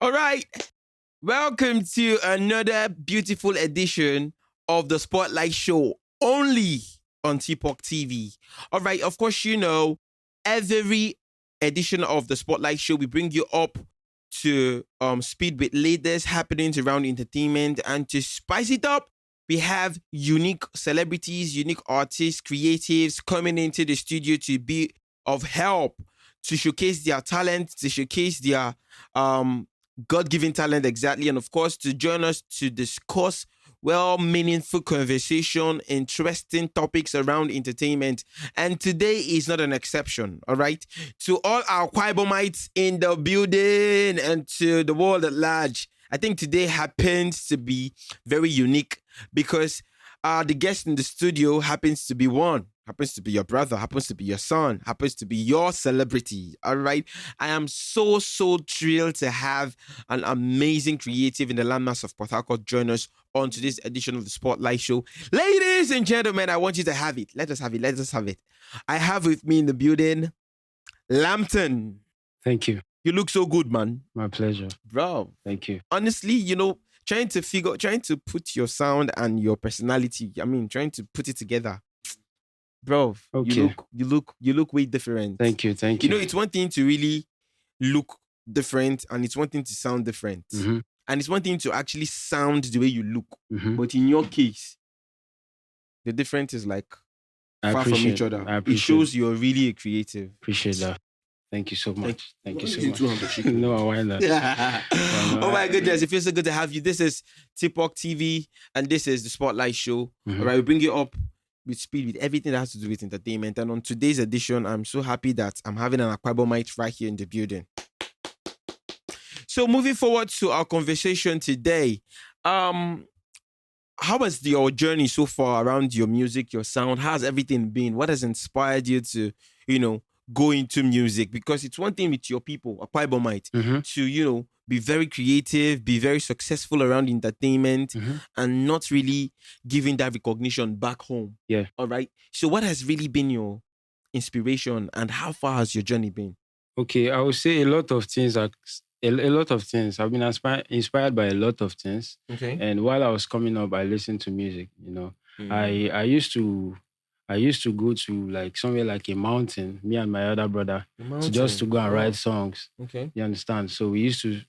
All right. Welcome to another beautiful edition of the Spotlight Show, only on Teapot TV. All right. Of course, you know, every edition of the Spotlight Show, we bring you up to speed with latest happenings around entertainment, and to spice it up, we have unique celebrities, unique artists, creatives coming into the studio to be of help, to showcase their talent, to showcase their God-given talent, exactly, and of course to join us to discuss meaningful conversation, interesting topics around entertainment. And today is not an exception, all right? To all our Quibbomites in the building and to the world at large, I think today happens to be very unique because the guest in the studio happens to be your brother, happens to be your son, happens to be your celebrity. All right. I am so thrilled to have an amazing creative in the landmass of Port Harcourt join us on today's edition of the Spotlight Show. Ladies and gentlemen, I want you to have it. Let us have it. I have with me in the building, Lamteen. Thank you. You look so good, man. My pleasure. Bro. Thank you. Honestly, you know, trying to put your sound and your personality, trying to put it together. Bro, okay. you look way different. Thank you. You know, it's one thing to really look different, and it's one thing to sound different. Mm-hmm. And it's one thing to actually sound the way you look. Mm-hmm. But in your case, the difference is like far from each other. It shows you're really a creative. Appreciate that. Thank you so much. Thank you so much. No, why not? Oh my goodness, it feels so good to have you. This is Teapot TV, and this is the Spotlight Show. Mm-hmm. All right, we bring you up with speed with everything that has to do with entertainment. And on today's edition, I'm so happy that I'm having an Aquabomite right here in the building. So moving forward to our conversation today, how has your journey so far around your music, your sound? How has everything been? What has inspired you to, go into music? Because it's one thing with your people, Aquabomite, mm-hmm. to, be very creative, be very successful around entertainment, mm-hmm. and not really giving that recognition back home. Yeah. All right. So what has really been your inspiration, and how far has your journey been? Okay, I would say a lot of things. I've been inspired by a lot of things. Okay. And while I was coming up, I listened to music. Mm-hmm. I used to go to like somewhere like a mountain, me and my other brother, to go and write songs. Okay. You understand? So he used to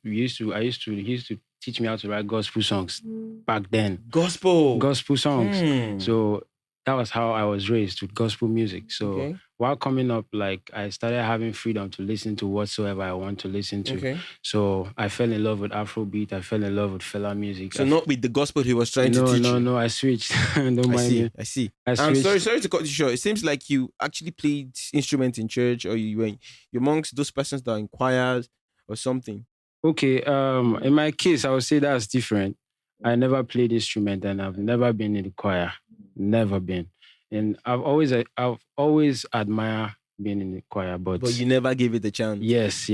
teach me how to write gospel songs back then. Gospel songs. So that was how I was raised with gospel music. So while coming up, like I started having freedom to listen to whatsoever I want to listen to. Okay. So I fell in love with Afrobeat. I fell in love with fella music. So not with the gospel he was trying to teach you? No, I switched. Don't mind me. I see. I'm sorry to cut you short. It seems like you actually played instruments in church, or you're amongst those persons that are in choirs or something. Okay. In my case, I would say that's different. I never played instrument, and I've never been in the choir. Never been. And I've always admired being in the choir, but you never gave it a chance. Yes.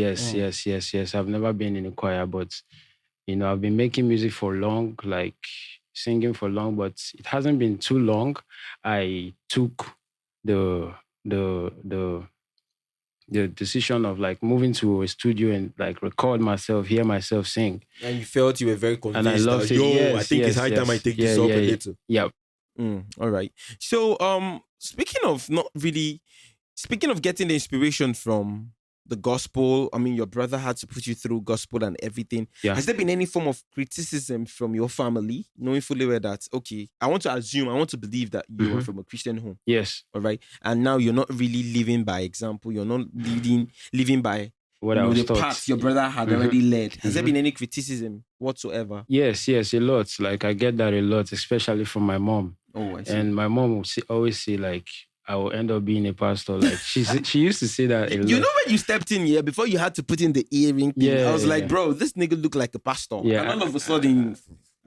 I've never been in the choir, but I've been making music for long, like singing for long, but it hasn't been too long. I took the decision of like moving to a studio and like record myself, hear myself sing. And you felt you were very convinced. And I loved it. Yes, I think it's high time I take this up a little. Yeah. All right. So, speaking of getting the inspiration from the gospel, your brother had to put you through gospel and everything. Yeah. Has there been any form of criticism from your family, knowing fully well that, okay, I want to believe that you are from a Christian home? Yes. All right. And now you're not really living by example. You're not living by what I was the taught. path your brother had already led. Has there been any criticism whatsoever? Yes, a lot. Like I get that a lot, especially from my mom. Oh, I see. And my mom would always say like, I will end up being a pastor. Like she used to say that a lot. You know when you stepped in here, before you had to put in the earring thing, I was like, bro, this nigga look like a pastor. Yeah. And all of a sudden,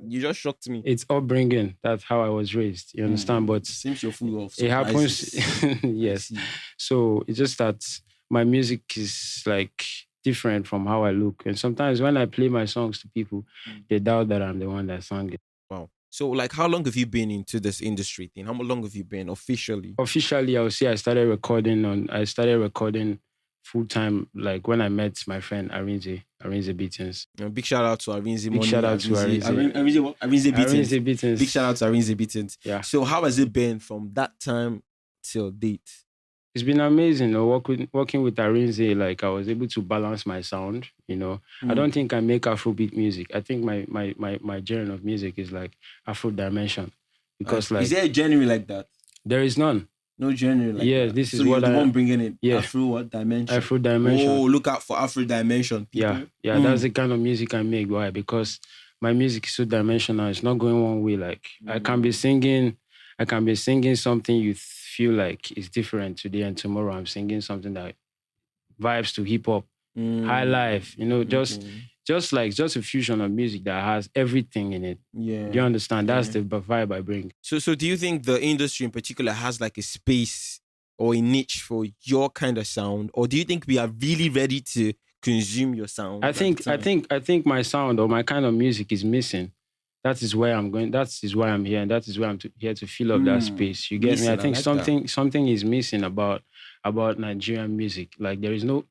you just shocked me. It's upbringing. That's how I was raised. You understand? But seems you're full of surprises. It happens. Yes. So it's just that my music is like different from how I look. And sometimes when I play my songs to people, they doubt that I'm the one that sang it. Wow. So, like, how long have you been into this industry thing? How long have you been officially? Officially, I would say I started recording full time. Like when I met my friend Arinze Beatings. Big shout out to Arinze Big Money. shout out to Arinze. Arinze what? Arinze Beatings. Arinze Beatings. Big shout out to Arinze Beatings. Yeah. So how has it been from that time till date? It's been amazing, working with Arinze. Like I was able to balance my sound. I don't think I make Afrobeat music. I think my genre of music is like Afro dimension, because like is there a genre like that? There is none. No genre like that. This is so what you're the one bringing it. Yeah. Afro what dimension? Afro dimension. Oh, look out for Afro dimension, people. Yeah. That's the kind of music I make. Why? Because my music is so dimensional. It's not going one way. Like I can be singing something you feel like is different today, and tomorrow I'm singing something that vibes to hip hop, high life. Just a fusion of music that has everything in it. Yeah. Do you understand? That's the vibe I bring. So do you think the industry in particular has like a space or a niche for your kind of sound, or do you think we are really ready to consume your sound? I think my sound or my kind of music is missing. That is where I'm going. That is why I'm here, and that is why I'm here to fill up that space. You get me? I think something is missing about Nigerian music. Like there is no.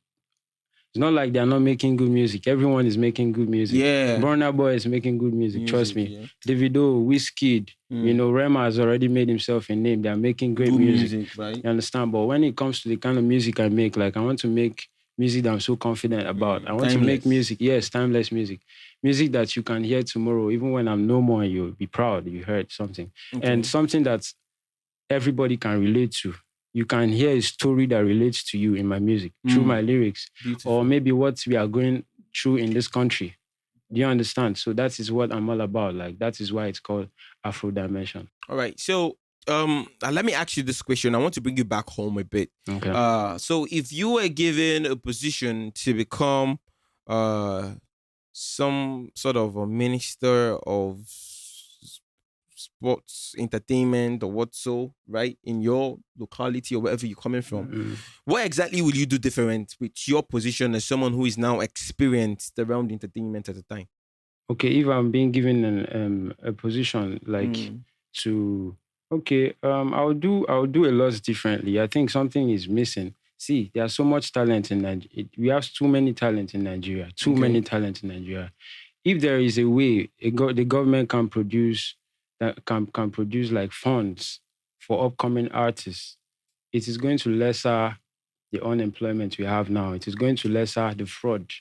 It's not like they're not making good music. Everyone is making good music. Yeah. Burna Boy is making good music. Trust me. Yeah. Davido, Wizkid, Rema has already made himself a name. They're making great music. Right? You understand? But when it comes to the kind of music I make, like I want to make music that I'm so confident about. I want to make music, timeless music. Music that you can hear tomorrow, even when I'm no more, you'll be proud you heard something. Okay. And something that everybody can relate to. You can hear a story that relates to you in my music through my lyrics. Beautiful. Or maybe what we are going through in this country. Do you understand? So that is what I'm all about. Like that is why it's called Afro Dimension. All right. So let me ask you this question. I want to bring you back home a bit. Okay. So if you were given a position to become some sort of a minister of sports, entertainment, or what so, right, in your locality or wherever you're coming from, what exactly will you do different with your position as someone who is now experienced around entertainment at the time? Okay, if I'm being given a position like I'll do a lot differently. I think something is missing. See, there's so much talent in Nigeria. We have too many talent in Nigeria. Many talent in Nigeria. If there is a way the government can produce like funds for upcoming artists, it is going to lesser the unemployment we have now. It is going to lesser the fraud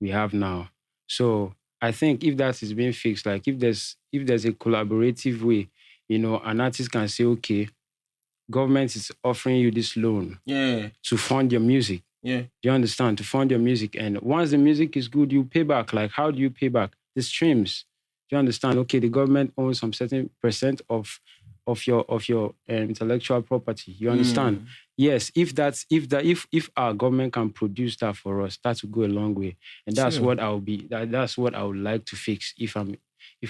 we have now. So I think if that is being fixed, like if there's a collaborative way, an artist can say, okay, government is offering you this loan to fund your music. Yeah. Do you understand? To fund your music. And once the music is good, you pay back. Like, how do you pay back? The streams. Do you understand? Okay, the government owns some certain percent of your intellectual property. You understand? Yes, if our government can produce that for us, that will go a long way. And that's what that's what I would like to fix if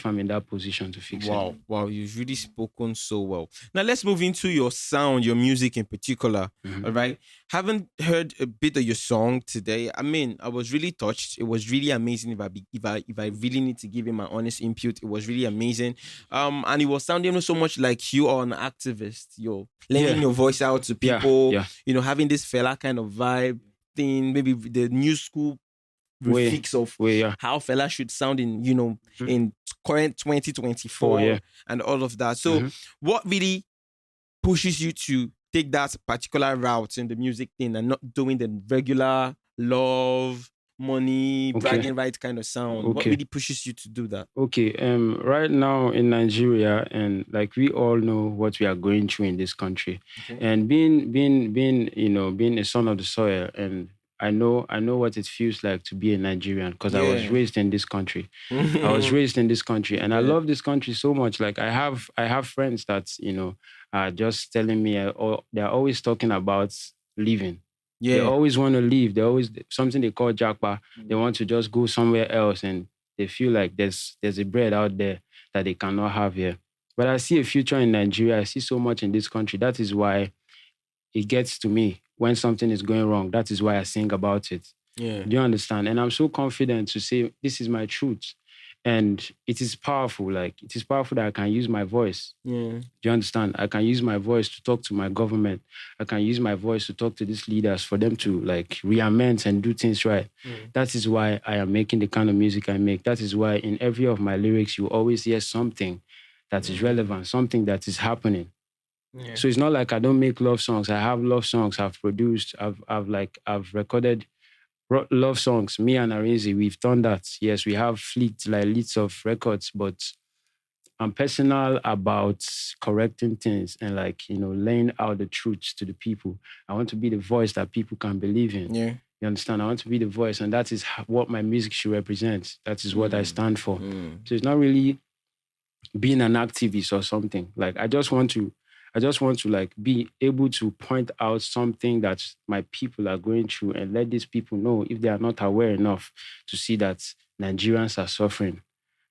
I'm in that position to fix it. Wow, you've really spoken so well. Now let's move into your sound, your music in particular. All right. Haven't heard a bit of your song today. I mean, I was really touched. It was really amazing. If I really need to give you my honest input, it was really amazing. And it was sounding so much like you are an activist. You're lending your voice out to people. Yeah. Having this fella kind of vibe thing. Maybe the new school fix of how fella should sound in in current 2024 and all of that. So what really pushes you to take that particular route in the music thing and not doing the regular love, money, bragging right kind of sound? What really pushes you to do that? Okay, right now in Nigeria, and like we all know what we are going through in this country, and being a son of the soil, and I know what it feels like to be a Nigerian because I was raised in this country. And I love this country so much. Like I have friends that are just telling me, or they're always talking about leaving. Yeah. They always want to leave. They always something they call jackpot. They want to just go somewhere else, and they feel like there's a bread out there that they cannot have here. But I see a future in Nigeria. I see so much in this country. That is why it gets to me. When something is going wrong, that is why I sing about it. Yeah. Do you understand? And I'm so confident to say, this is my truth. And it is powerful. Like, it is powerful that I can use my voice. Yeah. Do you understand? I can use my voice to talk to my government. I can use my voice to talk to these leaders for them to like re-amend and do things right. That is why I am making the kind of music I make. That is why in every of my lyrics, you always hear something that is relevant, something that is happening. Yeah. So it's not like I don't make love songs. I have love songs I've produced. I've recorded love songs. Me and Arinze, we've done that. Yes, we have leads of records, but I'm personal about correcting things and like, laying out the truths to the people. I want to be the voice that people can believe in. Yeah. You understand? I want to be the voice, and that is what my music should represent. That is what I stand for. So it's not really being an activist or something. Like, I just want to like be able to point out something that my people are going through and let these people know, if they are not aware enough, to see that Nigerians are suffering,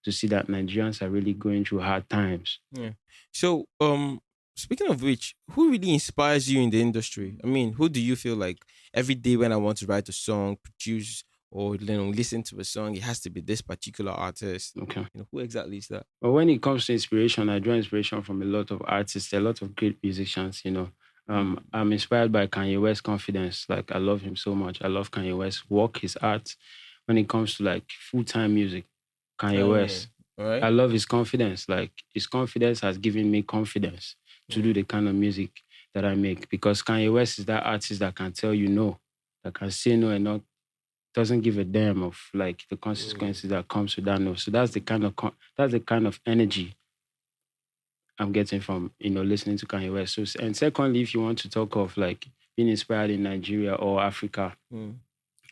to see that Nigerians are really going through hard times. Yeah. So, speaking of which, who really inspires you in the industry? I mean, who do you feel like every day when I want to write a song, produce, or listen to a song, it has to be this particular artist? Okay. Who exactly is that? But when it comes to inspiration, I draw inspiration from a lot of artists, a lot of great musicians, I'm inspired by Kanye West's confidence. Like, I love him so much. I love Kanye West's work, his art. When it comes to like full-time music, Kanye West. All right. I love his confidence. Like, his confidence has given me confidence to do the kind of music that I make, because Kanye West is that artist that can tell you no, that can say no and not doesn't give a damn of like the consequences that comes with that no. So that's the kind of energy I'm getting from listening to Kanye West. So, and secondly, if you want to talk of like being inspired in Nigeria or Africa,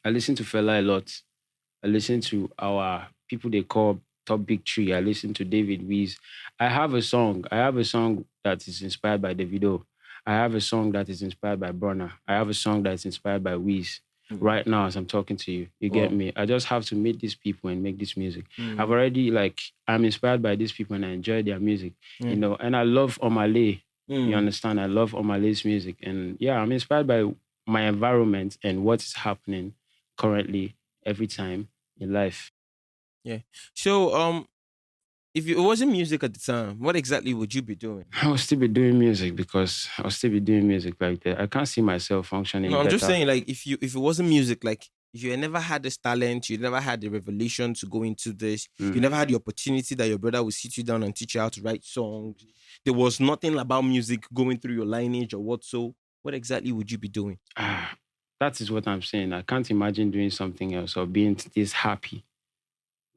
I listen to Fela a lot. I listen to our people they call top big three. I listen to David Wiz. I have a song that is inspired by Davido. I have a song that is inspired by Burna. I have a song that is inspired by Wiz. Right now, as I'm talking to you, you get me? I just have to meet these people and make this music. I've already I'm inspired by these people and I enjoy their music, and I love Omale. You understand? I love Omale's music, and yeah, I'm inspired by my environment and what is happening currently every time in life. Yeah. So, if it wasn't music at the time, what exactly would you be doing? I will still be doing music, because I'll still be doing music like that. I can't see myself functioning. No, I'm better. just saying, like, if it wasn't music, like, if you never had this talent, you never had the revelation to go into this, you never had the opportunity that your brother would sit you down and teach you how to write songs, there was nothing about music going through your lineage or what, so what exactly would you be doing? That is what I'm saying. I can't imagine doing something else or being this happy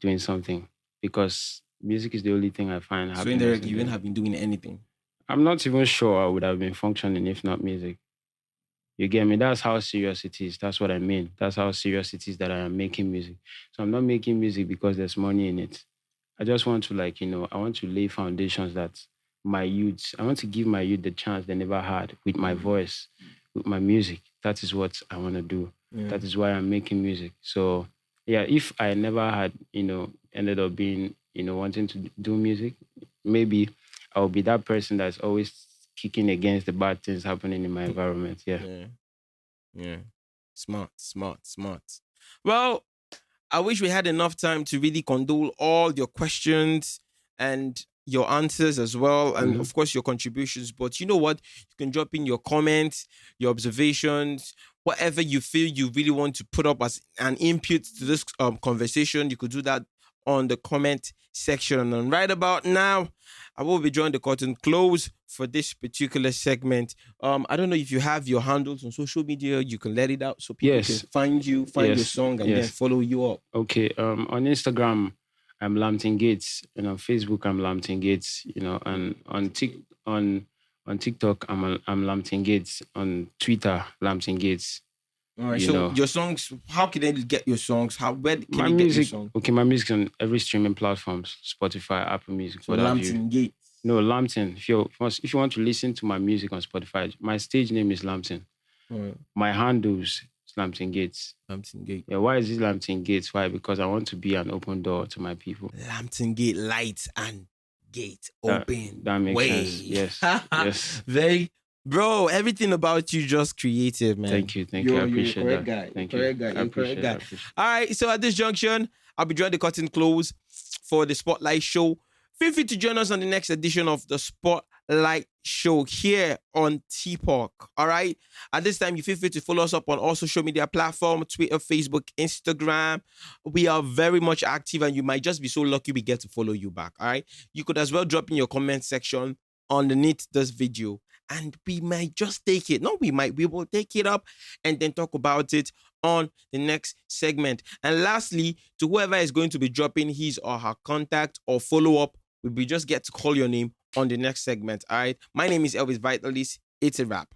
doing something, because music is the only thing I find happy. So indirectly, you wouldn't have been doing anything. I'm not even sure I would have been functioning if not music. You get me? That's how serious it is. That's what I mean. That's how serious it is that I am making music. So I'm not making music because there's money in it. I just want to I want to lay foundations that I want to give my youth the chance they never had with my voice, with my music. That is what I want to do. Yeah. That is why I'm making music. So yeah, if I never had, ended up being, wanting to do music, maybe I'll be that person that's always kicking against the bad things happening in my environment. Yeah. Smart. Well, I wish we had enough time to really condole all your questions and your answers as well, and of course your contributions. But you know what? You can drop in your comments, your observations, whatever you feel you really want to put up as an input to this conversation. You could do that on the comment section. And right about now, I will be drawing the curtain close for this particular segment. I don't know if you have your handles on social media. You can let it out so people can find you, your song, and then follow you up. Okay. On Instagram, I'm Lamteen Gates, and on Facebook, I'm Lamteen Gates. And on TikTok, I'm Lamteen Gates. On Twitter, Lamteen Gates. All right. So your songs, how can they get your songs? Where can they get your songs? Okay, my music's on every streaming platforms: Spotify, Apple Music. So Lamteen Gates. No, Lamteen. If you want to listen to my music on Spotify, my stage name is Lamteen. Right. My handles is Lamteen Gates. Lamteen Gates. Yeah, why is it Lamteen Gates? Why? Because I want to be an open door to my people. Lamteen Gate, lights and gate open. That makes sense. Yes. Yes. Bro, everything about you just creative, man. Thank you. I appreciate you're a that. Thank you. Correct guy. All right, so at this junction, I'll be drawing the curtain close for the Spotlight Show. Feel free to join us on the next edition of the Spotlight Show here on TPOC. All right. At this time, you feel free to follow us up on all social media platforms, Twitter, Facebook, Instagram. We are very much active, and you might just be so lucky we get to follow you back. All right. You could as well drop in your comment section underneath this video, and we might just take it. No, we will take it up and then talk about it on the next segment. And lastly, to whoever is going to be dropping his or her contact or follow-up, we just get to call your name on the next segment. All right. My name is Elvis Vitalis. It's a wrap.